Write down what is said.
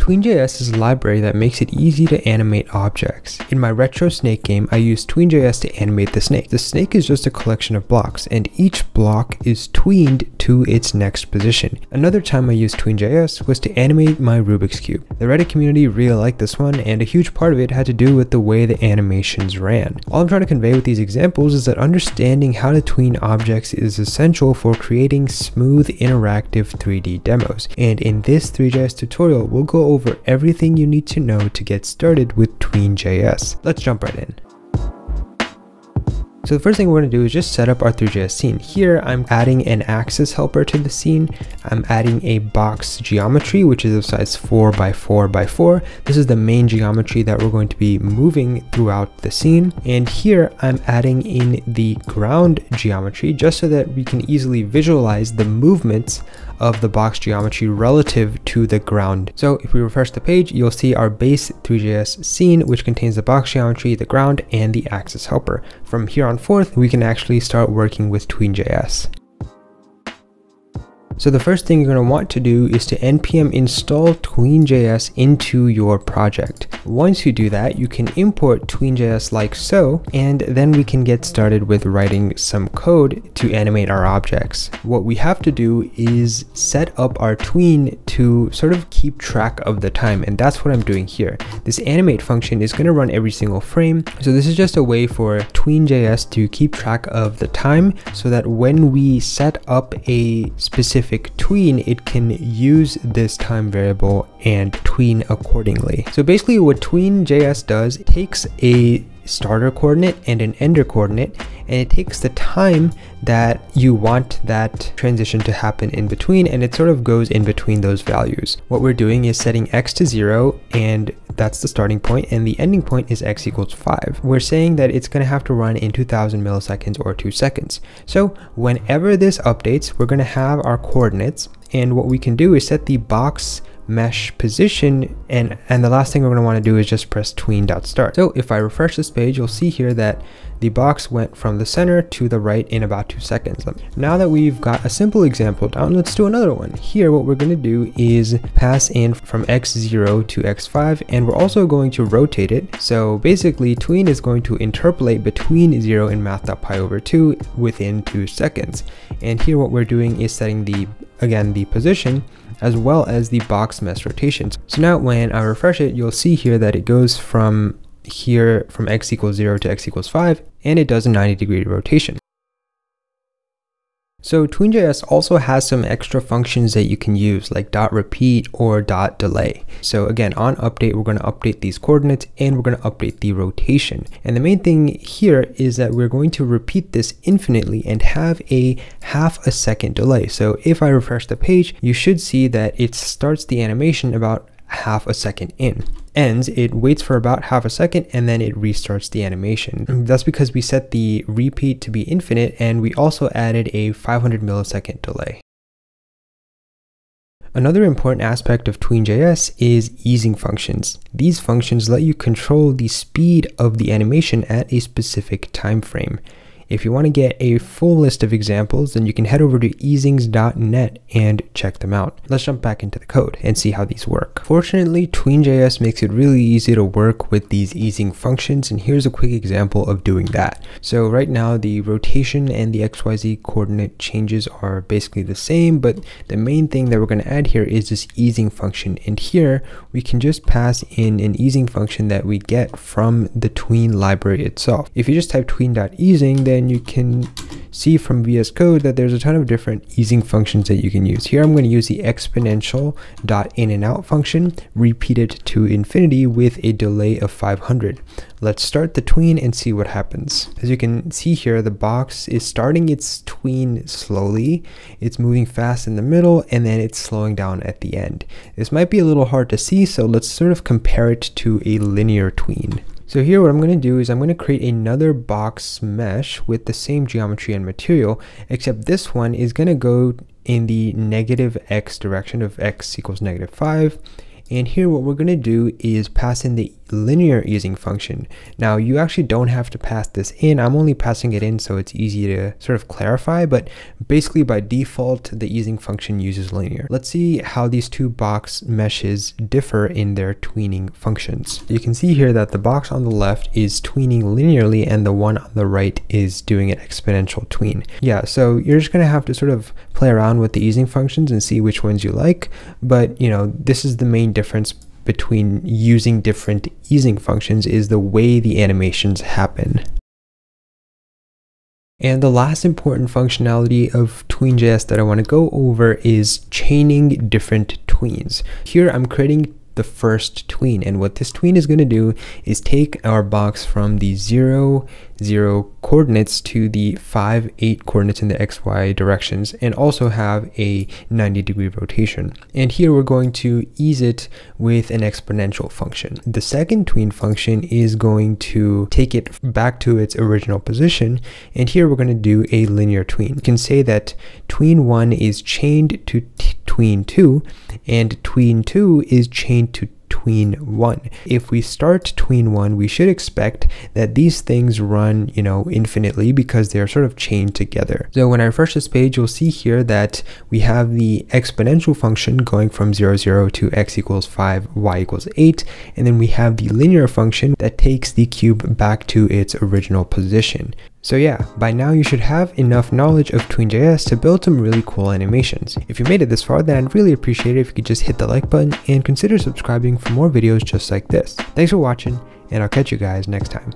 Tween.js is a library that makes it easy to animate objects. In my retro snake game, I used Tween.js to animate the snake. The snake is just a collection of blocks, and each block is tweened to its next position. Another time I used Tween.js was to animate my Rubik's Cube. The Reddit community really liked this one, and a huge part of it had to do with the way the animations ran. All I'm trying to convey with these examples is that understanding how to tween objects is essential for creating smooth, interactive 3D demos. And in this Three.js tutorial, we'll go over everything you need to know to get started with Tween.js. Let's jump right in. So the first thing we're going to do is just set up our Three.js scene. Here I'm adding an axis helper to the scene. I'm adding a box geometry, which is of size 4 by 4 by 4. This is the main geometry that we're going to be moving throughout the scene. And here I'm adding in the ground geometry just so that we can easily visualize the movements of the box geometry relative to the ground. So if we refresh the page, you'll see our base Three.js scene, which contains the box geometry, the ground, and the axis helper. From here on forth, we can actually start working with Tween.js. So the first thing you're going to want to do is to npm install Tween.js into your project. Once you do that, you can import Tween.js like so, and then we can get started with writing some code to animate our objects. What we have to do is set up our tween to sort of keep track of the time, and that's what I'm doing here. This animate function is going to run every single frame, so this is just a way for Tween.js to keep track of the time so that when we set up a specific tween, it can use this time variable and tween accordingly. So basically what Tween.js does, it takes a starter coordinate and an ender coordinate, and it takes the time that you want that transition to happen in between, and it sort of goes in between those values. What we're doing is setting x to 0, and that's the starting point, and the ending point is x equals 5. We're saying that it's going to have to run in 2000 milliseconds or 2 seconds. So whenever this updates, we're going to have our coordinates, and what we can do is set the box mesh position, and the last thing we're going to want to do is just press tween.start. So if I refresh this page, you'll see here that the box went from the center to the right in about 2 seconds. Now that we've got a simple example down, let's do another one. Here what we're going to do is pass in from x0 to x5, and we're also going to rotate it. So basically tween is going to interpolate between 0 and math.pi/2 within 2 seconds. And here what we're doing is setting the position as well as the box mesh rotations. So now when I refresh it, you'll see here that it goes from here from x equals 0 to x equals 5, and it does a 90-degree rotation. So Tween.js also has some extra functions that you can use, like .repeat or .delay. So again, on update, we're going to update these coordinates and we're going to update the rotation. And the main thing here is that we're going to repeat this infinitely and have a half a second delay. So if I refresh the page, you should see that it starts the animation about half a second in. Ends, it waits for about half a second, and then it restarts the animation. That's because we set the repeat to be infinite, and we also added a 500 millisecond delay. Another important aspect of Tween.js is easing functions. These functions let you control the speed of the animation at a specific time frame. If you want to get a full list of examples, then you can head over to easings.net and check them out. Let's jump back into the code and see how these work. Fortunately, Tween.js makes it really easy to work with these easing functions, and here's a quick example of doing that. So right now, the rotation and the XYZ coordinate changes are basically the same, but the main thing that we're going to add here is this easing function, and here we can just pass in an easing function that we get from the Tween library itself. If you just type tween.easing, then you can see from VS Code that there's a ton of different easing functions that you can use. Here I'm going to use the exponential.in-and-out function, repeated to infinity with a delay of 500. Let's start the tween and see what happens. As you can see here, the box is starting its tween slowly. It's moving fast in the middle, and then it's slowing down at the end. This might be a little hard to see, so let's sort of compare it to a linear tween. So here what I'm going to do is I'm going to create another box mesh with the same geometry and material, except this one is going to go in the negative x direction of x equals -5, And here what we're going to do is pass in the linear easing function. Now you actually don't have to pass this in. I'm only passing it in so it's easy to sort of clarify, but basically by default the easing function uses linear. Let's see how these two box meshes differ in their tweening functions. You can see here that the box on the left is tweening linearly and the one on the right is doing an exponential tween. Yeah, so you're just going to have to sort of play around with the easing functions and see which ones you like, but you know, this is the main difference between using different easing functions is the way the animations happen. And the last important functionality of Tween.js that I want to go over is chaining different tweens. Here I'm creating the first tween, and what this tween is going to do is take our box from the 0, 0 coordinates to the 5, 8 coordinates in the XY directions, and also have a 90-degree rotation. And here we're going to ease it with an exponential function. The second tween function is going to take it back to its original position, and here we're going to do a linear tween. You can say that tween 1 is chained to tween 2, and tween 2 is chained to tween 1. If we start tween 1, we should expect that these things run, you know, infinitely because they're sort of chained together. So when I refresh this page, you'll see here that we have the exponential function going from 0, 0 to x equals 5, y equals 8, and then we have the linear function that takes the cube back to its original position. So yeah, by now you should have enough knowledge of Tween.js to build some really cool animations. If you made it this far, then I'd really appreciate it if you could just hit the like button and consider subscribing for more videos just like this. Thanks for watching, and I'll catch you guys next time.